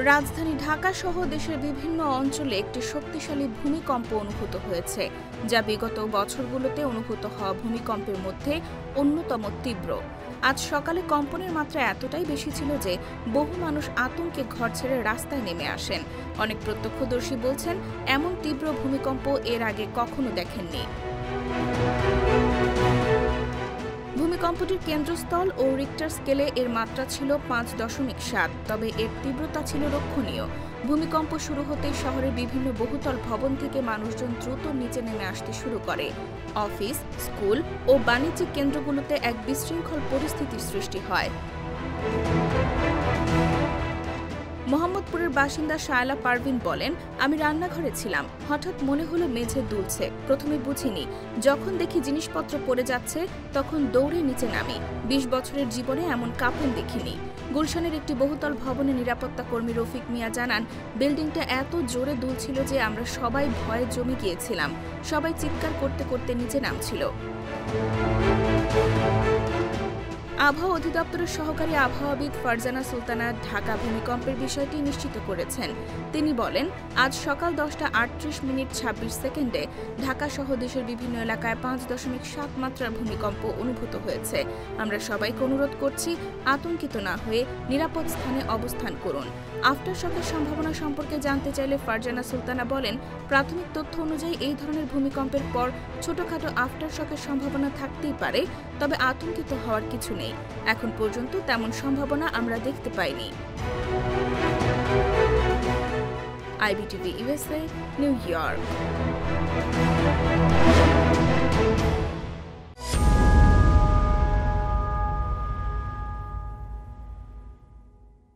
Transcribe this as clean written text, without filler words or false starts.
রাজধানী ঢাকা সহ দেশের বিভিন্ন অঞ্চলে একটি শক্তিশালী ভূমিকম্প অনুভূত হয়েছে, যা বিগত বছরগুলোতে অনুভূত হওয়া ভূমিকম্পের মধ্যে অন্যতম তীব্র। আজ সকালে কম্পনের মাত্রা এতটাই বেশি ছিল যে বহু মানুষ আতঙ্কে ঘর ছেড়ে রাস্তায় নেমে আসেন। অনেক প্রত্যক্ষদর্শী বলছেন, এমন তীব্র ভূমিকম্প এর আগে কখনো দেখেননি। ভূমিকম্পটির কেন্দ্রস্থল ও রিক্টার স্কেলে এর মাত্রা ছিল 5.7, তবে এর তীব্রতা ছিল লক্ষণীয়। ভূমিকম্প শুরু হতেই শহরের বিভিন্ন বহুতল ভবন থেকে মানুষজন দ্রুত নিচে নেমে আসতে শুরু করে। অফিস, স্কুল ও বাণিজ্যিক কেন্দ্রগুলোতে এক বিশৃঙ্খল পরিস্থিতির সৃষ্টি হয়। মোহাম্মদপুরের বাসিন্দা শায়লা পারভিন বলেন, আমি রান্নাঘরে ছিলাম, হঠাৎ মনে হলো মেঝে দুলছে। প্রথমে বুঝিনি, যখন দেখি জিনিসপত্র পড়ে যাচ্ছে তখন দৌড়ে নিচে নামি। 20 বছরের জীবনে এমন কাঁপন দেখিনি। গুলশানের একটি বহুতল ভবনে নিরাপত্তা কর্মী রফিক মিয়া জানান, বিল্ডিংটা এত জোরে দুলছিল যে আমরা সবাই ভয়ে জমে গিয়েছিলাম। সবাই চিৎকার করতে করতে নিচে নামছিল। আবহাওয়া অধিদপ্তরের সহকারী আবহাওয়াবিদ ফারজানা সুলতানা ঢাকা ভূমিকম্পের বিষয়টি নিশ্চিত করেছেন। তিনি বলেন, আজ সকাল 10:38:26 ঢাকা সহ দেশের বিভিন্ন এলাকায় 5.7 মাত্রার ভূমিকম্প অনুভূত হয়েছে। আমরা সবাইকে অনুরোধ করছি, আতঙ্কিত না হয়ে নিরাপদ স্থানে অবস্থান করুন। আফটার শকের সম্ভাবনা সম্পর্কে জানতে চাইলে ফারজানা সুলতানা বলেন, প্রাথমিক তথ্য অনুযায়ী এই ধরনের ভূমিকম্পের পর ছোটখাটো আফটার শকের সম্ভাবনা থাকতেই পারে, তবে আতঙ্কিত হওয়ার কিছু নেই। এখন পর্যন্ত তেমন সম্ভাবনা আমরা দেখতে পাইনি। IBTV USA, new York.